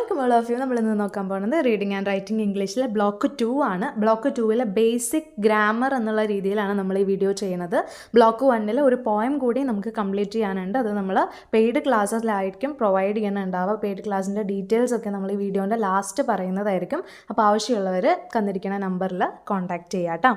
Welcome all of U. നമ്മളിന്ന് നോക്കാൻ പോകുന്നത് റീഡിംഗ് ആൻഡ് റൈറ്റിംഗ് ഇംഗ്ലീഷിലെ ബ്ലോക്ക് 2 ആണ്. ബ്ലോക്ക് 2 ബേസിക് ഗ്രാമർ എന്നുള്ള രീതിയിലാണ് നമ്മൾ ഈ വീഡിയോ ചെയ്യുന്നത്. ബ്ലോക്ക് 1 ഒരു പോയം കൂടി നമുക്ക് കംപ്ലീറ്റ് ചെയ്യാനുണ്ട്. അത് നമ്മൾ പെയ്ഡ് ക്ലാസ്സിലായിരിക്കും പ്രൊവൈഡ് ചെയ്യുന്നുണ്ടാവുക. പെയ്ഡ് ക്ലാസ്സിൻ്റെ ഡീറ്റെയിൽസ് ഒക്കെ നമ്മൾ ഈ വീഡിയോൻ്റെ ലാസ്റ്റ് പറയുന്നതായിരിക്കും. അപ്പോൾ ആവശ്യമുള്ളവർ തന്നിരിക്കുന്ന നമ്പറിൽ കോൺടാക്റ്റ് ചെയ്യാം കേട്ടോ.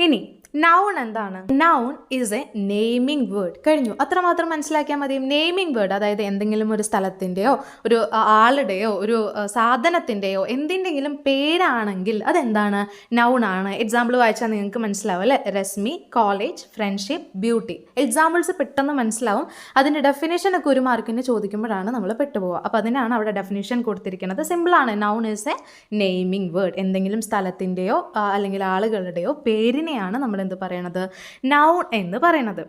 ഇനി നൗൺ എന്താണ്? Noun is A naming word. കഴിഞ്ഞു, അത്രമാത്രം മനസ്സിലാക്കിയാൽ മതി. നെയിമിംഗ് വേർഡ്, അതായത് എന്തെങ്കിലും ഒരു സ്ഥലത്തിൻ്റെയോ ഒരു ആളുടെയോ ഒരു സാധനത്തിൻ്റെയോ എന്തിൻ്റെങ്കിലും പേരാണെങ്കിൽ അതെന്താണ്? നൗൺ ആണ്. എക്സാമ്പിൾ വായിച്ചാൽ നിങ്ങൾക്ക് മനസ്സിലാവും അല്ലേ? Rashmi, college, friendship, beauty. Examples പെട്ടെന്ന് മനസ്സിലാവും. അതിൻ്റെ ഡെഫിനേഷനൊക്കെ ഒരു മാർക്കിന് ചോദിക്കുമ്പോഴാണ് നമ്മൾ പെട്ടുപോവുക. അപ്പോൾ അതിനാണ് അവിടെ ഡെഫിനേഷൻ കൊടുത്തിരിക്കുന്നത്. സിമ്പിളാണ്. Noun is A naming word. എന്തെങ്കിലും സ്ഥലത്തിൻ്റെയോ അല്ലെങ്കിൽ ആളുകളുടെയോ പേരിനെയാണ് നമ്മൾ എന്ത് പറയണത്? നൗൺ എന്ന് പറയണത്.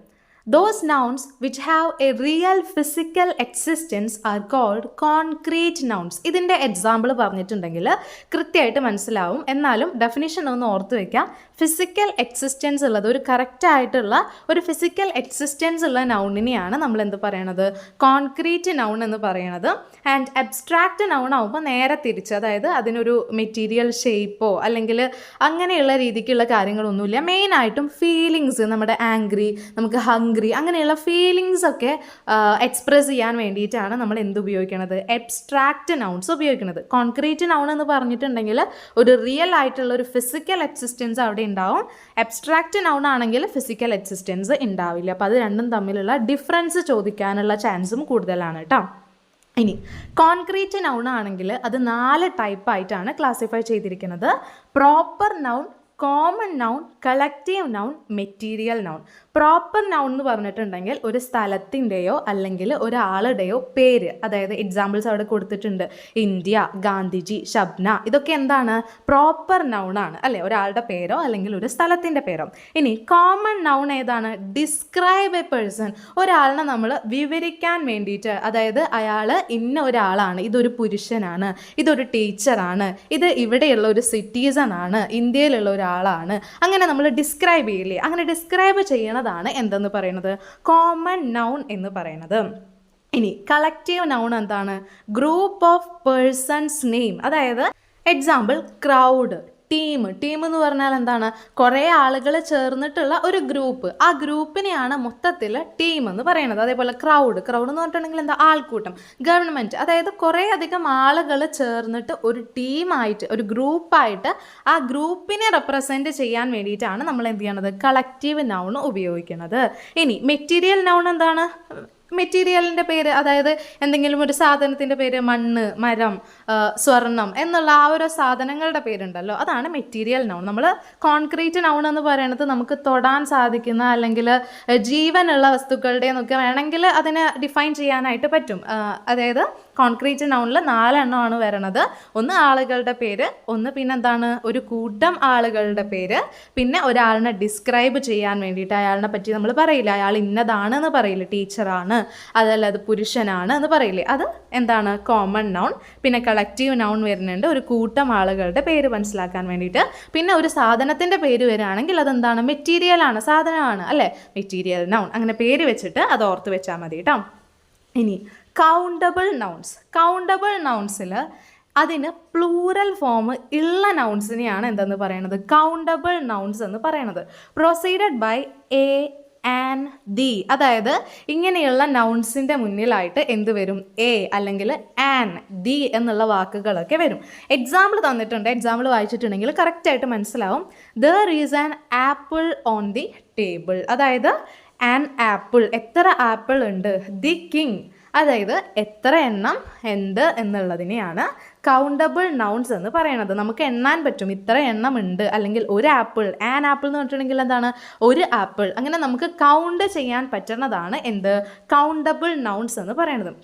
Those nouns which have a real physical existence are called concrete nouns. ഇതിൻ്റെ എക്സാമ്പിൾ പറഞ്ഞിട്ടുണ്ടെങ്കിൽ കൃത്യമായിട്ട് മനസ്സിലാവും. എന്നാലും ഡെഫിനിഷൻ ഒന്ന് ഓർത്ത് വയ്ക്കാം. ഫിസിക്കൽ എക്സിസ്റ്റൻസ് ഉള്ളത്, ഒരു കറക്റ്റായിട്ടുള്ള ഒരു ഫിസിക്കൽ എക്സിസ്റ്റൻസ് ഉള്ള നൗണിനെയാണ് നമ്മൾ എന്ത് പറയണത്? കോൺക്രീറ്റ് നൗൺ എന്ന് പറയണത്. ആൻഡ് അബ്സ്ട്രാക്റ്റ് നൗൺ ആവുമ്പോൾ നേരെ തിരിച്ച്, അതായത് അതിനൊരു മെറ്റീരിയൽ ഷേപ്പോ അല്ലെങ്കിൽ അങ്ങനെയുള്ള രീതിക്കുള്ള കാര്യങ്ങളൊന്നുമില്ല. മെയിനായിട്ടും ഫീലിങ്സ്, നമ്മുടെ ആംഗ്രി, നമുക്ക് അങ്ങനെയുള്ള ഫീലിങ്സ് ഒക്കെ എക്സ്പ്രസ് ചെയ്യാൻ വേണ്ടിയിട്ടാണ് നമ്മൾ എന്ത് ഉപയോഗിക്കുന്നത്? എബ്സ്ട്രാക്റ്റ് നൗൺസ് ഉപയോഗിക്കുന്നത്. കോൺക്രീറ്റ് നൗൺ എന്ന് പറഞ്ഞിട്ടുണ്ടെങ്കിൽ ഒരു റിയൽ ആയിട്ടുള്ള ഒരു ഫിസിക്കൽ എക്സിസ്റ്റൻസ് അവിടെ ഉണ്ടാവും. എബ്സ്ട്രാക്റ്റ് നൗൺ ആണെങ്കിൽ ഫിസിക്കൽ എക്സിസ്റ്റൻസ് ഉണ്ടാവില്ല. അപ്പോൾ അത് രണ്ടും തമ്മിലുള്ള ഡിഫറൻസ് ചോദിക്കാനുള്ള ചാൻസും കൂടുതലാണ് കേട്ടോ. ഇനി കോൺക്രീറ്റ് നൗൺ ആണെങ്കിൽ അത് 4 ടൈപ്പായിട്ടാണ് ക്ലാസിഫൈ ചെയ്തിരിക്കുന്നത്. Proper noun, common noun, collective noun, material noun. Proper noun എന്ന് പറഞ്ഞിട്ടുണ്ടെങ്കിൽ ഒരു സ്ഥലത്തിൻ്റെയോ അല്ലെങ്കിൽ ഒരാളുടെയോ പേര്, അതായത് എക്സാമ്പിൾസ് അവിടെ കൊടുത്തിട്ടുണ്ട്. ഇന്ത്യ, ഗാന്ധിജി, ഷബ്ന, ഇതൊക്കെ എന്താണ്? പ്രോപ്പർ നൗൺ ആണ് അല്ലേ? ഒരാളുടെ പേരോ അല്ലെങ്കിൽ ഒരു സ്ഥലത്തിൻ്റെ പേരോ. ഇനി കോമൺ നൗൺ ഏതാണ്? Describe A person. ഒരാളിനെ നമ്മൾ വിവരിക്കാൻ വേണ്ടിയിട്ട്, അതായത് അയാൾ ഇന്ന ഒരാളാണ്, ഇതൊരു പുരുഷനാണ്, ഇതൊരു ടീച്ചറാണ്, ഇത് ഇവിടെയുള്ള ഒരു സിറ്റിസൺ ആണ്, ഇന്ത്യയിലുള്ള ഒരാളാണ്, അങ്ങനെ നമ്മൾ ഡിസ്ക്രൈബ് ചെയ്യില്ലേ? അങ്ങനെ ഡിസ്ക്രൈബ് ചെയ്യണതാണ് എന്തെന്ന് പറയുന്നത്? കോമൺ നൗൺ എന്ന് പറയുന്നത്. ഇനി കളക്റ്റീവ് നൗൺ എന്താണ്? Group of persons name. അതായത് എക്സാമ്പിൾ ക്രൗഡ്, ടീം. ടീം എന്ന് പറഞ്ഞാൽ എന്താണ്? കുറേ ആളുകൾ ചേർന്നിട്ടുള്ള ഒരു ഗ്രൂപ്പ്. ആ ഗ്രൂപ്പിനെയാണ് മൊത്തത്തിൽ ടീം എന്ന് പറയുന്നത്. അതേപോലെ ക്രൗഡ് എന്ന് പറഞ്ഞിട്ടുണ്ടെങ്കിൽ എന്താ? ആൾക്കൂട്ടം. ഗവൺമെൻറ്, അതായത് കുറേ അധികം ആളുകൾ ചേർന്നിട്ട് ഒരു ടീമായിട്ട്, ഒരു ഗ്രൂപ്പായിട്ട് ആ ഗ്രൂപ്പിനെ റെപ്രസെൻറ്റ് ചെയ്യാൻ വേണ്ടിയിട്ടാണ് നമ്മൾ എന്ത് ചെയ്യണത്? കളക്റ്റീവ് നൗൺ ഉപയോഗിക്കുന്നത്. ഇനി മെറ്റീരിയൽ നൗൺ എന്താണ്? മെറ്റീരിയലിൻ്റെ പേര്, അതായത് എന്തെങ്കിലും ഒരു സാധനത്തിൻ്റെ പേര്, മണ്ണ്, മരം, സ്വർണം എന്നുള്ള ആ ഒരു സാധനങ്ങളുടെ പേരുണ്ടല്ലോ, അതാണ് മെറ്റീരിയൽ നൗൺ. നമ്മൾ കോൺക്രീറ്റ് നൗൺ എന്ന് പറയുന്നത് നമുക്ക് തൊടാൻ സാധിക്കുന്ന അല്ലെങ്കിൽ ജീവനുള്ള വസ്തുക്കളുടെ എന്നൊക്കെ വേണമെങ്കിൽ അതിനെ ഡിഫൈൻ ചെയ്യാനായിട്ട് പറ്റും. അതായത് കോൺക്രീറ്റ് നൗണിൽ 4 എണ്ണമാണ് വരണത്. ഒന്ന് ആളുകളുടെ പേര്, ഒന്ന് പിന്നെന്താണ്? ഒരു കൂട്ടം ആളുകളുടെ പേര്, പിന്നെ ഒരാളിനെ ഡിസ്ക്രൈബ് ചെയ്യാൻ വേണ്ടിയിട്ട് അയാളിനെ പറ്റി നമ്മൾ പറയില്ല, അയാൾ ഇന്നതാണെന്ന് പറയില്ല, ടീച്ചറാണ്, അതല്ല അത് പുരുഷനാണ് എന്ന് പറയില്ലേ, അത് എന്താണ്? Common noun. പിന്നെ കളക്റ്റീവ് നൗൺ വരുന്നുണ്ട്, ഒരു കൂട്ടം ആളുകളുടെ പേര് മനസ്സിലാക്കാൻ വേണ്ടിയിട്ട്. പിന്നെ ഒരു സാധനത്തിൻ്റെ പേര് വരികയാണെങ്കിൽ അതെന്താണ്? മെറ്റീരിയൽ ആണ്, സാധനമാണ് അല്ലേ? Material noun. അങ്ങനെ പേര് വെച്ചിട്ട് അത് ഓർത്ത് വെച്ചാൽ മതി കേട്ടോ. ഇനി കൗണ്ടബിൾ നൗൺസ്. കൗണ്ടബിൾ നൗൺസിൽ അതിന് പ്ലൂറൽ ഫോം ഉള്ള നൗൺസിനെയാണ് എന്തെന്ന് പറയുന്നത്? കൗണ്ടബിൾ നൗൺസ് എന്ന് പറയുന്നത്. Proceeded by a, an, the. അതായത് ഇങ്ങനെയുള്ള നൗൺസിൻ്റെ മുന്നിലായിട്ട് എന്ത് വരും? എ അല്ലെങ്കിൽ ആൻ, ദി എന്നുള്ള വാക്കുകളൊക്കെ വരും. എക്സാമ്പിൾ തന്നിട്ടുണ്ട്. എക്സാമ്പിൾ വായിച്ചിട്ടുണ്ടെങ്കിൽ കറക്റ്റായിട്ട് മനസ്സിലാവും. There is an apple on the table. അതായത് ആൻ ആപ്പിൾ, എത്ര ആപ്പിൾ ഉണ്ട്. ദി കിങ്, അതായത് എത്ര എണ്ണം ഉണ്ട് എന്നുള്ളതിനെയാണ് കൗണ്ടബിൾ നൗൺസ് എന്ന് പറയുന്നത്. നമുക്ക് എണ്ണാൻ പറ്റും, ഇത്ര എണ്ണം ഉണ്ട്, അല്ലെങ്കിൽ ഒരു ആപ്പിൾ, ആൻ ആപ്പിൾ എന്ന് പറഞ്ഞിട്ടുണ്ടെങ്കിൽ എന്താണ്? ഒരു ആപ്പിൾ. അങ്ങനെ നമുക്ക് കൗണ്ട് ചെയ്യാൻ പറ്റുന്നതാണ് എന്ത്? കൗണ്ടബിൾ നൗൺസ് എന്ന് പറയുന്നത്.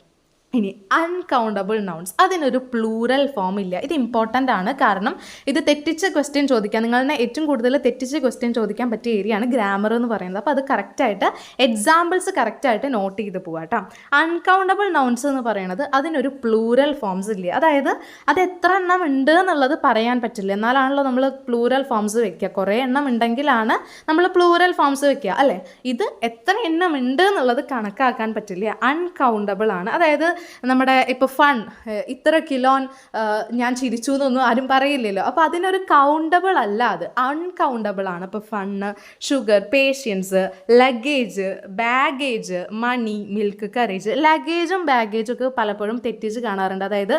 ഇനി അൺകൗണ്ടബിൾ നൗൺസ്, അതിനൊരു പ്ലൂറൽ ഫോം ഇല്ല. ഇത് ഇമ്പോർട്ടൻ്റ് ആണ്, കാരണം ഇത് തെറ്റിച്ച ക്വസ്റ്റ്യൻ ചോദിക്കാൻ, നിങ്ങളെ ഏറ്റവും കൂടുതൽ തെറ്റിച്ച ക്വസ്റ്റ്യൻ ചോദിക്കാൻ പറ്റിയ ഏരിയയാണ് ഗ്രാമർ എന്ന് പറയുന്നത്. അപ്പോൾ അത് കറക്റ്റായിട്ട് എക്സാമ്പിൾസ് കറക്റ്റായിട്ട് നോട്ട് ചെയ്ത് പോകാം കേട്ടോ. അൺകൗണ്ടബിൾ നൗൺസ് എന്ന് പറയുന്നത് അതിനൊരു പ്ലൂറൽ ഫോംസ് ഇല്ല. അതായത് അത് എത്ര എണ്ണം ഉണ്ട് എന്നുള്ളത് പറയാൻ പറ്റില്ല, എന്നാലാണല്ലോ നമ്മൾ പ്ലൂറൽ ഫോംസ് വെക്കുക. കുറേ എണ്ണം ഉണ്ടെങ്കിലാണ് നമ്മൾ പ്ലൂറൽ ഫോംസ് വെക്കുക അല്ലേ? ഇത് എത്ര എണ്ണം ഉണ്ട് എന്നുള്ളത് കണക്കാക്കാൻ പറ്റില്ല, അൺകൗണ്ടബിൾ ആണ്. അതായത് നമ്മുടെ ഇപ്പോൾ ഫൺ ഇത്ര കിലോൻ ഞാൻ ചിരിച്ചു എന്നൊന്നും ആരും പറയില്ലല്ലോ. അപ്പോൾ അതിനൊരു കൗണ്ടബിൾ അല്ല, അത് അൺകൗണ്ടബിൾ ആണ്. ഇപ്പോൾ fun, sugar, patience, luggage, baggage, money, milk, courage. ലഗേജും ബാഗേജും ഒക്കെ പലപ്പോഴും തെറ്റിച്ച് കാണാറുണ്ട്. അതായത്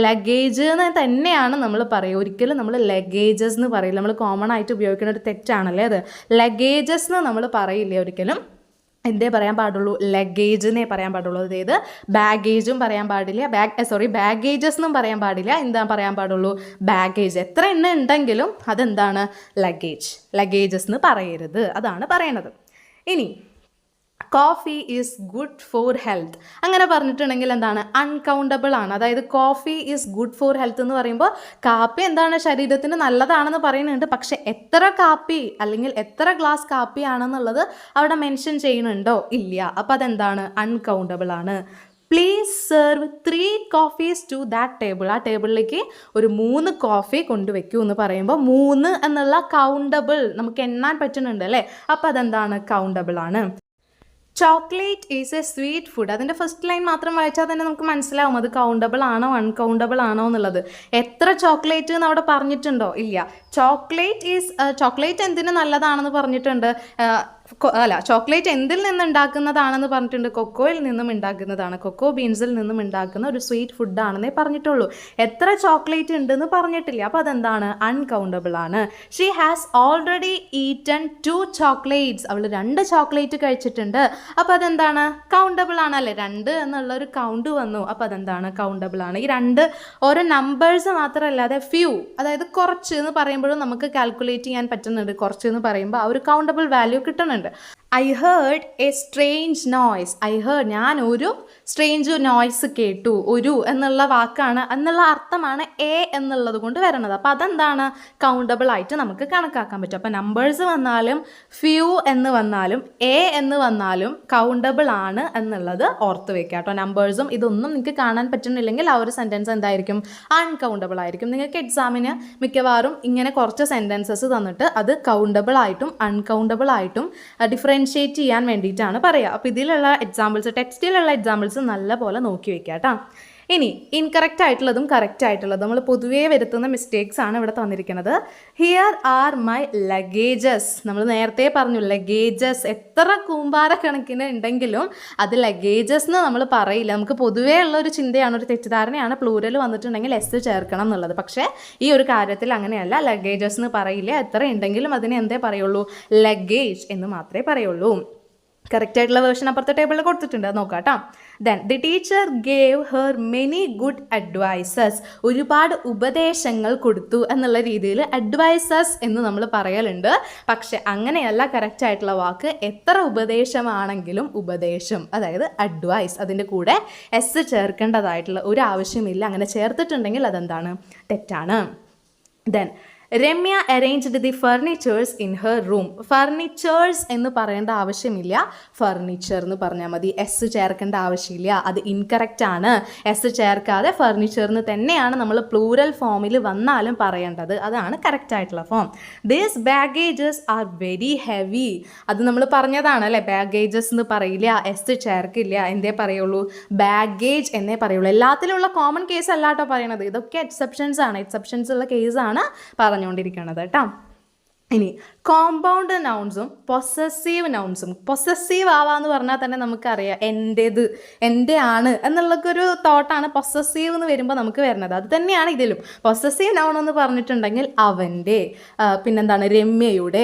ലഗേജ് എന്ന് തന്നെയാണ് നമ്മൾ പറയുക, ഒരിക്കലും നമ്മൾ ലഗേജസ് എന്ന് പറയില്ല. നമ്മൾ കോമൺ ആയിട്ട് ഉപയോഗിക്കുന്ന ഒരു തെറ്റാണല്ലേ അത്. ലഗേജസ് എന്ന് നമ്മൾ പറയില്ലേ ഒരിക്കലും. എന്തേ പറയാൻ പാടുള്ളൂ? ലഗേജിനെ പറയാൻ പാടുള്ളൂ. അതായത് ബാഗേജും പറയാൻ പാടില്ല, ബാഗേജസ് എന്നും പറയാൻ പാടില്ല. എന്താ പറയാൻ പാടുള്ളൂ? ബാഗേജ്. എത്ര എണ്ണം ഉണ്ടെങ്കിലും അതെന്താണ്? ലഗേജസ് എന്ന് പറയരുത്, അതാണ് പറയണത്. ഇനി coffee is good for health അങ്ങനെ പറഞ്ഞിട്ടുണ്ടെങ്കിൽ എന്താണ്? അൺകൗണ്ടബിൾ ആണ്. അതായത് coffee is good for health എന്ന് പറയുമ്പോൾ കാപ്പി എന്താണ്? ശരീരത്തിന് നല്ലതാണെന്ന് പറയുന്നുണ്ട്. പക്ഷെ എത്ര കാപ്പി അല്ലെങ്കിൽ എത്ര ഗ്ലാസ് കാപ്പി ആണെന്നുള്ളത് അവിടെ മെൻഷൻ ചെയ്യുന്നുണ്ടോ? ഇല്ല. അപ്പോൾ അതെന്താണ്? അൺകൗണ്ടബിൾ ആണ്. Please serve 3 coffees to that table. ആ ടേബിളിലേക്ക് ഒരു 3 കോഫി കൊണ്ടുവയ്ക്കൂ എന്ന് പറയുമ്പോൾ 3 എന്നുള്ള കൗണ്ടബിൾ നമുക്ക് എണ്ണാൻ പറ്റുന്നുണ്ട് അല്ലേ. അപ്പോൾ അതെന്താണ്? കൗണ്ടബിൾ ആണ്. Chocolate is A sweet food. അതിൻ്റെ ഫസ്റ്റ് ലൈൻ മാത്രം വായിച്ചാൽ തന്നെ നമുക്ക് മനസ്സിലാവും അത് കൗണ്ടബിൾ ആണോ അൺകൗണ്ടബിൾ ആണോ എന്നുള്ളത്. എത്ര ചോക്ലേറ്റ് എന്ന് അവിടെ പറഞ്ഞിട്ടുണ്ടോ? ഇല്ല. ചോക്ലേറ്റ് എന്തിനു നല്ലതാണെന്ന് പറഞ്ഞിട്ടുണ്ട്? ചോക്ലേറ്റ് എന്തിൽ നിന്ന് ഉണ്ടാക്കുന്നതാണെന്ന് പറഞ്ഞിട്ടുണ്ട്? കൊക്കോയിൽ നിന്നും ഉണ്ടാക്കുന്നതാണ്, കൊക്കോ ബീൻസിൽ നിന്നും ഉണ്ടാക്കുന്ന ഒരു സ്വീറ്റ് ഫുഡാണെന്നേ പറഞ്ഞിട്ടുള്ളൂ. എത്ര ചോക്ലേറ്റ് ഉണ്ടെന്ന് പറഞ്ഞിട്ടില്ല. അപ്പോൾ അതെന്താണ്? അൺകൗണ്ടബിൾ ആണ്. She has already eaten 2 chocolates. അവൾ 2 ചോക്ലേറ്റ് കഴിച്ചിട്ടുണ്ട്. അപ്പോൾ അതെന്താണ്? കൗണ്ടബിൾ ആണല്ലേ. 2 എന്നുള്ള ഒരു കൗണ്ട് വന്നു. അപ്പോൾ അതെന്താണ്? കൗണ്ടബിൾ ആണ്. ഈ 2 ഓരോ നമ്പേഴ്സ് മാത്രമല്ലാതെ ഫ്യൂ, അതായത് കുറച്ച് എന്ന് പറയുമ്പോഴും നമുക്ക് കാൽക്കുലേറ്റ് ചെയ്യാൻ പറ്റുന്നുണ്ട്. കുറച്ച് എന്ന് പറയുമ്പോൾ ആ ഒരു കൗണ്ടബിൾ വാല്യൂ കിട്ടുന്നുണ്ട്. I heard a strange noise. ഞാൻ ഒരു സ്ട്രേഞ്ച് നോയ്സ് കേട്ടു. ഒരു എന്നുള്ള വാക്കാണ്, എന്നുള്ള അർത്ഥമാണ് എ എന്നുള്ളത് കൊണ്ട് വരണത്. അപ്പോൾ അതെന്താണ്? കൗണ്ടബിൾ ആയിട്ട് നമുക്ക് കണക്കാക്കാൻ പറ്റും. അപ്പോൾ നമ്പേഴ്സ് വന്നാലും ഫ്യൂ എന്ന് വന്നാലും എ എന്ന് വന്നാലും കൗണ്ടബിൾ ആണ് എന്നുള്ളത് ഓർത്ത് വെക്കുക കേട്ടോ. നമ്പേഴ്സും ഇതൊന്നും നിങ്ങൾക്ക് കാണാൻ പറ്റുന്നില്ലെങ്കിൽ ആ ഒരു സെൻറ്റൻസ് എന്തായിരിക്കും? അൺകൗണ്ടബിൾ ആയിരിക്കും. നിങ്ങൾക്ക് എക്സാമിന് മിക്കവാറും ഇങ്ങനെ കുറച്ച് സെൻറ്റൻസസ് തന്നിട്ട് അത് കൗണ്ടബിൾ ആയിട്ടും അൺകൗണ്ടബിൾ ആയിട്ടും ഡിഫറൻഷിയേറ്റ് ചെയ്യാൻ വേണ്ടിയിട്ടാണ് പറയുക. അപ്പോൾ ഇതിലുള്ള എക്സാമ്പിൾസ്, ടെക്സ്റ്റിലുള്ള എക്സാമ്പിൾസ് നല്ല പോലെ നോക്കി വെക്കുക കേട്ടോ. ഇനി ഇൻകറക്റ്റ് ആയിട്ടുള്ളതും കറക്റ്റ് ആയിട്ടുള്ളതും നമ്മൾ പൊതുവേ വരുത്തുന്ന മിസ്റ്റേക്സ് ആണ് ഇവിടെ തന്നിരിക്കുന്നത്. Here are my luggages. നമ്മൾ നേരത്തെ പറഞ്ഞു ലഗേജസ് എത്ര കൂമ്പാര കണക്കിന് ഉണ്ടെങ്കിലും അത് ലഗേജസ് എന്ന് നമ്മൾ പറയില്ല. നമുക്ക് പൊതുവേ ഉള്ള ഒരു ചിന്തയാണ്, ഒരു തെറ്റിദ്ധാരണയാണ് പ്ലൂരൽ വന്നിട്ടുണ്ടെങ്കിൽ എസ് ചേർക്കണം എന്നുള്ളത്. പക്ഷേ ഈ ഒരു കാര്യത്തിൽ അങ്ങനെയല്ല. ലഗേജസ് എന്ന് പറയില്ല. എത്ര ഉണ്ടെങ്കിലും അതിനെ എന്തേ പറയുള്ളൂ? ലഗേജ് എന്ന് മാത്രമേ പറയുള്ളൂ. കറക്റ്റ് ആയിട്ടുള്ള വേർഷൻ അപ്പുറത്തെ ടേബിളിൽ കൊടുത്തിട്ടുണ്ട്, അത് നോക്കാം കേട്ടോ. Then the teacher gave her many good advices. ഒരുപാട് ഉപദേശങ്ങൾ കൊടുത്തു എന്നുള്ള രീതിയിൽ അഡ്വൈസസ് എന്ന് നമ്മൾ പറയലുണ്ട്. പക്ഷെ അങ്ങനെയല്ല കറക്റ്റ് ആയിട്ടുള്ള വാക്ക്. എത്ര ഉപദേശമാണെങ്കിലും ഉപദേശം, അതായത് അഡ്വൈസ്, അതിൻ്റെ കൂടെ എസ് ചേർക്കേണ്ടതായിട്ടുള്ള ഒരു ആവശ്യമില്ല. അങ്ങനെ ചേർത്തിട്ടുണ്ടെങ്കിൽ അതെന്താണ്? തെറ്റാണ്. Then Ramya arranged the furnitures in her room. Furnitures എന്ന് പറയേണ്ട ആവശ്യമില്ല, ഫർണിച്ചർ എന്ന് പറഞ്ഞാൽ മതി. എസ് ചേർക്കേണ്ട ആവശ്യമില്ല, അത് ഇൻകറക്റ്റ് ആണ്. എസ് ചേർക്കാതെ ഫർണിച്ചറിന് തന്നെയാണ് നമ്മൾ പ്ലൂറൽ ഫോമിൽ വന്നാലും പറയേണ്ടത്. അതാണ് കറക്റ്റ് ആയിട്ടുള്ള form. These baggages are very heavy. അത് നമ്മൾ പറഞ്ഞതാണ് അല്ലേ. ബാഗേജസ് എന്ന് പറയില്ല, എസ് ചേർക്കില്ല. എന്തേ പറയുള്ളൂ? ബാഗേജ് എന്നേ പറയുള്ളൂ. എല്ലാത്തിലുള്ള കോമൺ കേസ് അല്ലാട്ടോ പറയണത്. ഇതൊക്കെ എക്സെപ്ഷൻസ് ആണ്. എക്സെപ്ഷൻസ് ഉള്ള കേസാണ് പറഞ്ഞുകൊണ്ടിരിക്കുന്നത് കേട്ടോ. ഇനി കോമ്പൗണ്ട് നൗൺസും പൊസസീവ് നൗൺസും. പൊസസീവ് ആവാന്ന് പറഞ്ഞാൽ തന്നെ നമുക്കറിയാം എൻ്റേത്, എൻ്റെ ആണ് എന്നുള്ളൊരു തോട്ടാണ് പൊസസീവ് എന്ന് വരുമ്പോൾ നമുക്ക് വരുന്നത്. അത് തന്നെയാണ് ഇതിലും. പൊസസീവ് നൗൺ എന്ന് പറഞ്ഞിട്ടുണ്ടെങ്കിൽ അവൻ്റെ, പിന്നെന്താണ് രമ്യയുടെ,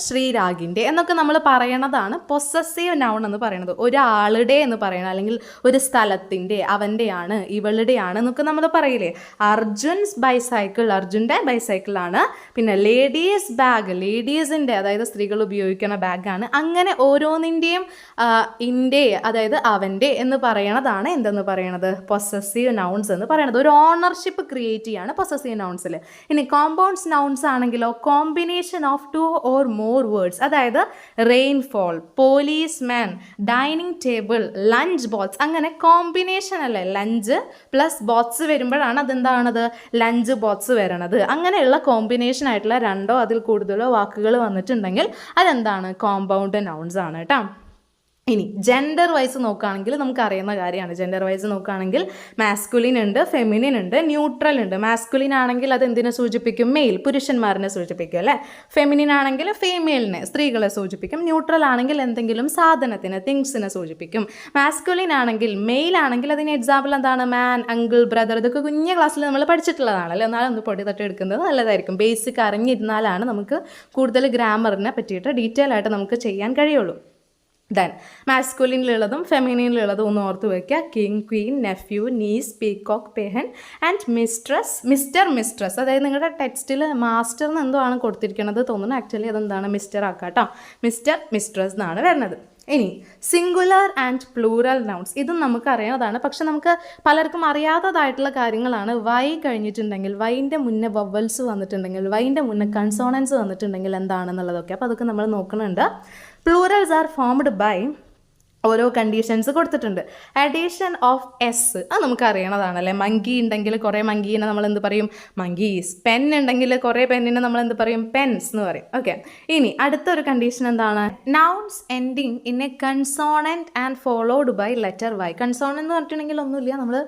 ശ്രീരാഗിൻ്റെ എന്നൊക്കെ നമ്മൾ പറയണതാണ് പൊസസീവ് നൗൺ എന്ന് പറയുന്നത്. ഒരാളുടെ എന്ന് പറയണം, അല്ലെങ്കിൽ ഒരു സ്ഥലത്തിൻ്റെ, അവൻ്റെയാണ്, ഇവളുടെയാണ് എന്നൊക്കെ നമ്മൾ പറയില്ലേ. അർജുൻസ് ബൈസൈക്കിൾ, അർജുൻ്റെ ബൈസൈക്കിളാണ്. പിന്നെ ലേഡീസ് ബാഗ്, ലേഡീസിൻ്റെ, അതായത് സ്ത്രീകൾ ഉപയോഗിക്കുന്ന ബാഗാണ്. അങ്ങനെ ഓരോന്നിൻ്റെയും ഇൻ്റെ, അതായത് അവൻ്റെ എന്ന് പറയണതാണ് എന്തെന്ന് പറയണത്? പൊസസീവ് നൗൺസ് എന്ന് പറയണത്. ഒരു ഓണർഷിപ്പ് ക്രിയേറ്റ് ചെയ്യാണ് പൊസസീവ് നൗൺസിൽ. ഇനി കോമ്പൗണ്ട്സ് നൗൺസ് ആണെങ്കിലോ combination of 2 or more words, അതായത് rainfall, policeman, dining table, lunch box, അങ്ങനെ കോമ്പിനേഷൻ അല്ലേ. ലഞ്ച് പ്ലസ് ബോക്സ് വരുമ്പോഴാണ് അതെന്താണത്? ലഞ്ച് ബോക്സ് വരണത്. അങ്ങനെയുള്ള കോമ്പിനേഷൻ ആയിട്ടുള്ള 2 അതിൽ കൂടുതലോ വാക്കുകൾ വന്നിട്ടുണ്ടെങ്കിൽ അതെന്താണ്? കോമ്പൗണ്ട് നൗൺസ് ആണ് കേട്ടോ. ഇനി ജെൻഡർ വൈസ് നോക്കുകയാണെങ്കിൽ നമുക്ക് അറിയുന്ന കാര്യമാണ്. ജെൻഡർ വൈസ് നോക്കുകയാണെങ്കിൽ മാസ്കുലിൻ ഉണ്ട്, ഫെമിനിൻ ഉണ്ട്, ന്യൂട്രൽ ഉണ്ട്. മാസ്കുലിൻ ആണെങ്കിൽ അത് എന്തിനെ സൂചിപ്പിക്കും? മെയിൽ, പുരുഷന്മാരിനെ സൂചിപ്പിക്കും അല്ലേ. ഫെമിനിൻ ആണെങ്കിൽ ഫീമെയിലിനെ, സ്ത്രീകളെ സൂചിപ്പിക്കും. ന്യൂട്രൽ ആണെങ്കിൽ എന്തെങ്കിലും സാധനത്തിന്, തിങ്സിനെ സൂചിപ്പിക്കും. മാസ്കുലിൻ ആണെങ്കിൽ, മെയിൽ ആണെങ്കിൽ അതിന് എക്സാമ്പിൾ എന്താണ്? മാൻ, അങ്കിൾ, ബ്രദർ. ഇതൊക്കെ കുഞ്ഞ ക്ലാസ്സിൽ നമ്മൾ പഠിച്ചിട്ടുള്ളതാണല്ലോ. എന്നാലും ഒന്ന് പൊടി തട്ടി എടുക്കുന്നത് നല്ലതായിരിക്കും. ബേസിക് അറിഞ്ഞിരുന്നാലാണ് നമുക്ക് കൂടുതൽ ഗ്രാമറിനെ പറ്റിയിട്ട് ഡീറ്റെയിൽ ആയിട്ട് നമുക്ക് ചെയ്യാൻ കഴിയുള്ളൂ. ദെൻ മാസ്കുലിനിലുള്ളതും ഫെമിനിനിലുള്ളതും ഒന്ന് ഓർത്ത് വയ്ക്കുക. King, queen, nephew, niece, peacock, peahen and mistress, mistress. അതായത് നിങ്ങളുടെ ടെക്സ്റ്റിൽ മാസ്റ്ററിന് എന്തോ ആണ് കൊടുത്തിരിക്കുന്നത് തോന്നുന്നു. ആക്ച്വലി അതെന്താണ്? മിസ്റ്റർ ആക്കാം കേട്ടോ. മിസ്ട്രസ് എന്നാണ് വരുന്നത്. ഇനി സിംഗുലർ ആൻഡ് പ്ലൂറൽ നൗൺസ്. ഇതും നമുക്കറിയാവുന്നതാണ്, പക്ഷെ നമുക്ക് പലർക്കും അറിയാത്തതായിട്ടുള്ള കാര്യങ്ങളാണ്. വൈ കഴിഞ്ഞിട്ടുണ്ടെങ്കിൽ, വൈൻ്റെ മുന്നേ വവൽസ് വന്നിട്ടുണ്ടെങ്കിൽ, വൈൻ്റെ മുന്നേ കൺസോണൻസ് വന്നിട്ടുണ്ടെങ്കിൽ എന്താണെന്നുള്ളതൊക്കെ. അപ്പോൾ അതൊക്കെ നമ്മൾ നോക്കുന്നുണ്ട്. പ്ലൂറൽസ് ആർ ഫോംഡ് ബൈ ഓരോ കണ്ടീഷൻസ് കൊടുത്തിട്ടുണ്ട്. അഡീഷൻ ഓഫ് എസ്, അത് നമുക്ക് അറിയണതാണല്ലേ. മങ്കി ഉണ്ടെങ്കിൽ കുറേ മങ്കീനെ നമ്മൾ എന്ത് പറയും? മങ്കീസ്. പെൻ ഉണ്ടെങ്കിൽ കുറേ പെന്നിനെ നമ്മൾ എന്ത് പറയും? പെൻസ് എന്ന് പറയും. ഓക്കെ. ഇനി അടുത്തൊരു കണ്ടീഷൻ എന്താണ്? Nouns ending in a consonant and followed by letter Y. Consonant എന്ന് പറഞ്ഞിട്ടുണ്ടെങ്കിൽ ഒന്നുമില്ല, നമ്മൾ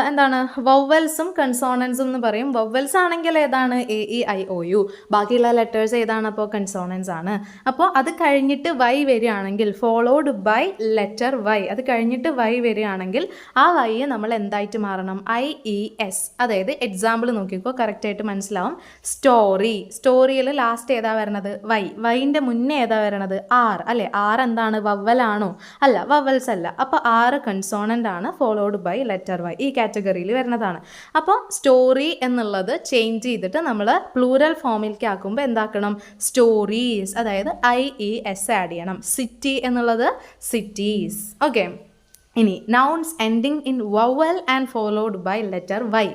എന്താണ്? വവൽസും കൺസോണൻസും എന്ന് പറയും. വവൽസ് ആണെങ്കിൽ ഏതാണ്? A, E, I, O, U. ബാക്കിയുള്ള ലെറ്റേഴ്സ് ഏതാണ്? അപ്പോൾ കൺസോണൻസ് ആണ്. അപ്പോൾ അത് കഴിഞ്ഞിട്ട് വൈ വരികയാണെങ്കിൽ, ഫോളോഡ് ബൈ ലെറ്റർ വൈ, അത് കഴിഞ്ഞിട്ട് വൈ വരികയാണെങ്കിൽ ആ വൈ നമ്മൾ എന്തായിട്ട് മാറണം? I, E, S. അതായത് എക്സാമ്പിൾ നോക്കിക്കോ, കറക്റ്റായിട്ട് മനസ്സിലാവും. സ്റ്റോറി, സ്റ്റോറിയിൽ ലാസ്റ്റ് ഏതാ വരണത്? വൈ. വൈൻ്റെ മുന്നേ ഏതാ വരണത്? ആർ അല്ലേ. ആർ എന്താണ്? വവ്വലാണോ? അല്ല, വവൽസ് അല്ല. അപ്പോൾ ആറ് കൺസോണൻ്റ് ആണ്, ഫോളോഡ് ബൈ ലെറ്റർ വൈ. ഈ കാറ്റഗറിയിൽ വരുന്നതാണ്. അപ്പോൾ സ്റ്റോറി എന്നുള്ളത് ചേഞ്ച് ചെയ്തിട്ട് നമ്മൾ പ്ലൂറൽ ഫോമിലേക്ക് ആക്കുമ്പോൾ എന്താക്കണം? സ്റ്റോറീസ്, അതായത് ഐ, ഇ, എസ് ആഡ് ചെയ്യണം. സിറ്റി എന്നുള്ളത് സിറ്റീസ്. ഓക്കെ. ഇനി nouns ending in vowel and followed by letter Y.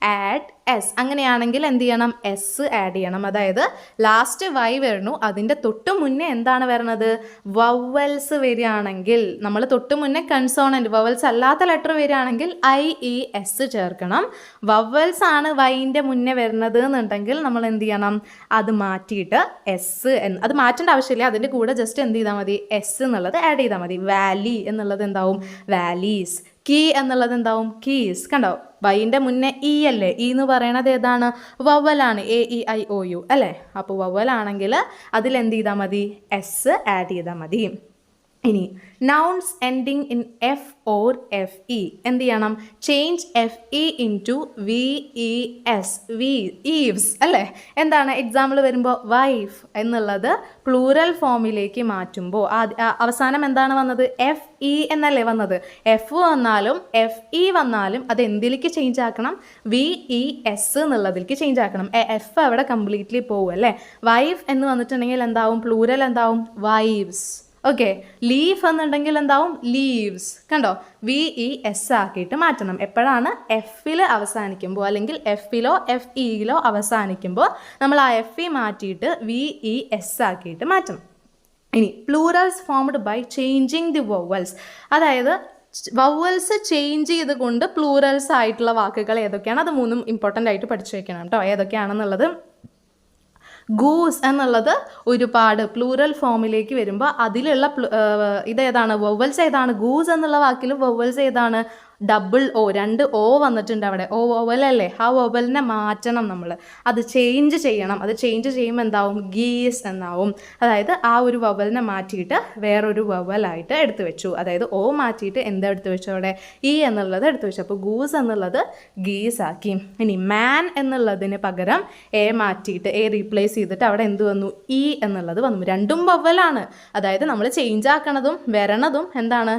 Add S. അങ്ങനെയാണെങ്കിൽ എന്ത് ചെയ്യണം? എസ് ആഡ് ചെയ്യണം. അതായത് ലാസ്റ്റ് വൈ വരണു, അതിൻ്റെ തൊട്ട് മുന്നേ എന്താണ് വരണത്? വവൽസ് വരികയാണെങ്കിൽ നമ്മൾ തൊട്ട് മുന്നേ കൺസോണൻറ്റ്, വവൽസ് അല്ലാത്ത ലെറ്റർ വരികയാണെങ്കിൽ ഐ, ഇ, എസ് ചേർക്കണം. വവൽസ് ആണ് വൈൻ്റെ മുന്നേ വരുന്നത് എന്നുണ്ടെങ്കിൽ നമ്മൾ എന്ത് ചെയ്യണം? അത് മാറ്റിയിട്ട് എസ് എന്ന്, അത് മാറ്റേണ്ട ആവശ്യമില്ല, അതിൻ്റെ കൂടെ ജസ്റ്റ് എന്ത് ചെയ്താൽ മതി? എസ് എന്നുള്ളത് ആഡ് ചെയ്താൽ മതി. വാലി എന്നുള്ളത് എന്താവും? വാലീസ്. കീ എന്നുള്ളത് എന്താവും? കീസ്. കണ്ടോ? വൈൻ്റെ മുന്നേ ഇ അല്ലേ. ഇ എന്ന് പറയണത് ഏതാണ്? വവലാണ്. A, E, I, O, U അല്ലേ. അപ്പോൾ വവലാണെങ്കിൽ അതിൽ എന്ത് ചെയ്താൽ മതി? എസ് ആഡ് ചെയ്താൽ മതി. ഇനി nouns ending in F or F E എന്ത് ചെയ്യണം? Change F E into V, E, S. Eves അല്ലേ. എന്താണ് എക്സാമ്പിൾ വരുമ്പോൾ? വൈഫ് എന്നുള്ളത് പ്ലൂറൽ ഫോമിലേക്ക് മാറ്റുമ്പോൾ അവസാനം എന്താണ് വന്നത്? എഫ് ഇ എന്നല്ലേ വന്നത്. എഫ് വന്നാലും എഫ് ഇ വന്നാലും അത് എന്തിലേക്ക് ചേഞ്ച് ആക്കണം? വി, ഇ, എസ് എന്നുള്ളതിലേക്ക് ചേഞ്ച് ആക്കണം. എഫ് അവിടെ കംപ്ലീറ്റ്ലി പോകും അല്ലേ. വൈഫ് എന്ന് വന്നിട്ടുണ്ടെങ്കിൽ എന്താവും? പ്ലൂറൽ എന്താവും? വൈവ്സ്. ഓക്കെ. ലീഫ് എന്നുണ്ടെങ്കിൽ എന്താവും? ലീവ്സ്. കണ്ടോ? വി, ഇ, എസ് ആക്കിയിട്ട് മാറ്റണം. എപ്പോഴാണ്? എഫിൽ അവസാനിക്കുമ്പോൾ, അല്ലെങ്കിൽ എഫിലോ എഫ് ഇയിലോ അവസാനിക്കുമ്പോൾ നമ്മൾ ആ എഫ് ഇ മാറ്റിയിട്ട് വി, ഇ, എസ് ആക്കിയിട്ട് മാറ്റണം. ഇനി plurals formed by changing the vowels. അതായത് വവൽസ് ചേഞ്ച് ചെയ്തുകൊണ്ട് പ്ലൂറൽസ് ആയിട്ടുള്ള വാക്കുകൾ ഏതൊക്കെയാണ്? അത് മൂന്നും ഇമ്പോർട്ടൻ്റ് ആയിട്ട് പഠിച്ചു വെക്കണം കേട്ടോ, ഏതൊക്കെയാണെന്നുള്ളത്. ഗൂസ് എന്നുള്ളത് ഒരുപാട് പ്ലൂറൽ ഫോമിലേക്ക് വരുമ്പോൾ അതിലുള്ള ഇതേതാണ്? വവൽസ് ഏതാണ്? ഗൂസ് എന്നുള്ള വാക്കിൽ വവൽസ് ഏതാണ്? ഡബിൾ ഒ, 2 ഒ വന്നിട്ടുണ്ട് അവിടെ. ഒ വവലല്ലേ. ആ വവലിനെ മാറ്റണം നമ്മൾ, അത് ചേഞ്ച് ചെയ്യണം. അത് ചേഞ്ച് ചെയ്യുമ്പോൾ എന്താവും? ഗീസ് എന്നാവും. അതായത് ആ ഒരു വവലിനെ മാറ്റിയിട്ട് വേറൊരു വവലായിട്ട് എടുത്തു വെച്ചു. അതായത് ഒ മാറ്റിയിട്ട് എന്താ എടുത്തു വെച്ചു? അവിടെ ഇ എന്നുള്ളത് എടുത്തു വെച്ചു. അപ്പോൾ ഗൂസ് എന്നുള്ളത് ഗീസ് ആക്കി. ഇനി മാൻ എന്നുള്ളതിന് പകരം എ മാറ്റിയിട്ട്, എ റീപ്ലേസ് ചെയ്തിട്ട് അവിടെ എന്ത് വന്നു? ഇ എന്നുള്ളത് വന്നു. രണ്ടും വവലാണ്. അതായത് നമ്മൾ ചേഞ്ച് ആക്കണതും വരണതും എന്താണ്?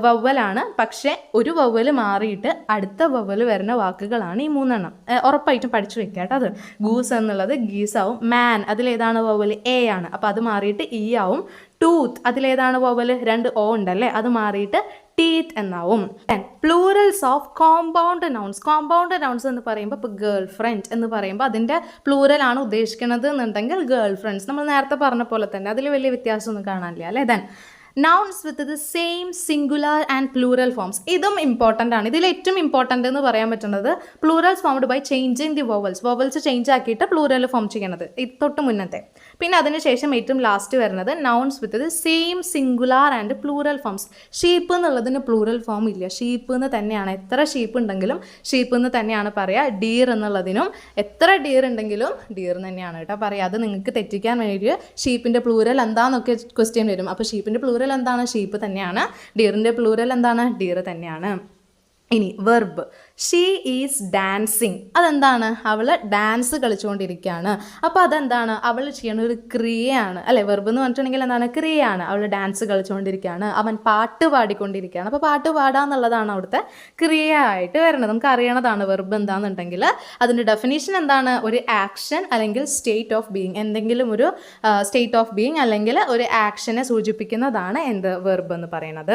വവലാണ്. പക്ഷേ ഒരു വവൽ മാറിയിട്ട് അടുത്ത വവൽ വരുന്ന വാക്കുകളാണ് ഈ 3 ഉറപ്പായിട്ടും പഠിച്ചു വെക്കുക കേട്ടോ. അത് ഗൂസ് എന്നുള്ളത് ഗീസ് ആവും. മാൻ അതിലേതാണ് വവൽ? എ ആണ്. അപ്പോൾ അത് മാറിയിട്ട് ഇ ആവും. Tooth അതിലേതാണ് vowel? 2 ഒ ഉണ്ടല്ലേ, അത് മാറിയിട്ട് ടീത്ത് എന്നാവും. Plurals of compound nouns. Compound nouns എന്ന് പറയുമ്പോൾ ഇപ്പോൾ ഗേൾ ഫ്രണ്ട് എന്ന് പറയുമ്പോൾ അതിൻ്റെ പ്ലൂറലാണ് ഉദ്ദേശിക്കുന്നത് എന്നുണ്ടെങ്കിൽ ഗേൾ ഫ്രണ്ട്സ്. നമ്മൾ നേരത്തെ പറഞ്ഞ പോലെ തന്നെ അതിൽ വലിയ വ്യത്യാസമൊന്നും കാണാനില്ല അല്ലേ. Then nouns with the same singular and plural forms. ഇതും ഇമ്പോർട്ടൻ്റ് ആണ്. ഇതിൽ ഏറ്റവും ഇമ്പോർട്ടൻ്റ് എന്ന് പറയാൻ പറ്റുന്നത് plurals formed by changing the vowels change ആക്കിയിട്ട് പ്ലൂറൽ ഫോം ചെയ്യണത് തൊട്ട് മുന്നത്തെ. പിന്നെ അതിനുശേഷം ഏറ്റവും ലാസ്റ്റ് വരുന്നത് nouns with the same singular and plural forms. Sheep എന്നുള്ളതിന് പ്ലൂറൽ ഫോം ഇല്ല, ഷീപ്പ് എന്ന് തന്നെയാണ്. എത്ര ഷീപ്പ് ഉണ്ടെങ്കിലും ഷീപ്പ് എന്ന് തന്നെയാണ് പറയുക. ഡീർ എന്നുള്ളതിനും എത്ര ഡീർ ഉണ്ടെങ്കിലും ഡീർ തന്നെയാണ് കേട്ടോ പറയുക. അത് നിങ്ങൾക്ക് തെറ്റിക്കാൻ വേണ്ടി ഷീപ്പിൻ്റെ പ്ലൂറൽ എന്താണെന്നൊക്കെ ക്വസ്റ്റ്യൻ വരും. അപ്പോൾ ഷീപ്പിൻ്റെ പ്ലൂറൽ എന്താണ്? ഷീപ്പ് തന്നെയാണ്. ഡിയറിൻ്റെ പ്ലൂറൽ എന്താണ്? ഡിയർ തന്നെയാണ്. ഇനി വെർബ്, ഷീ ഈസ് ഡാൻസിങ്. അതെന്താണ്? അവൾ ഡാൻസ് കളിച്ചുകൊണ്ടിരിക്കുകയാണ്. അപ്പോൾ അതെന്താണ്? അവൾ ചെയ്യണ ഒരു ക്രിയയാണ് അല്ലേ? വെർബ് എന്ന് പറഞ്ഞിട്ടുണ്ടെങ്കിൽ എന്താണ്? ക്രിയയാണ്. അവൾ ഡാൻസ് കളിച്ചുകൊണ്ടിരിക്കുകയാണ്. അവൻ പാട്ട് പാടിക്കൊണ്ടിരിക്കുകയാണ്. അപ്പോൾ പാട്ട് പാടാന്നുള്ളതാണ് അവിടുത്തെ ക്രിയയായിട്ട് വരുന്നത്. നമുക്ക് അറിയണതാണ് വെർബ് എന്താണെന്നുണ്ടെങ്കിൽ. അതിൻ്റെ ഡെഫിനേഷൻ എന്താണ്? ഒരു ആക്ഷൻ അല്ലെങ്കിൽ സ്റ്റേറ്റ് ഓഫ് ബീയിങ്, എന്തെങ്കിലും ഒരു സ്റ്റേറ്റ് ഓഫ് ബീയിങ് അല്ലെങ്കിൽ ഒരു ആക്ഷനെ സൂചിപ്പിക്കുന്നതാണ് എന്ത്? വെർബ് എന്ന് പറയുന്നത്.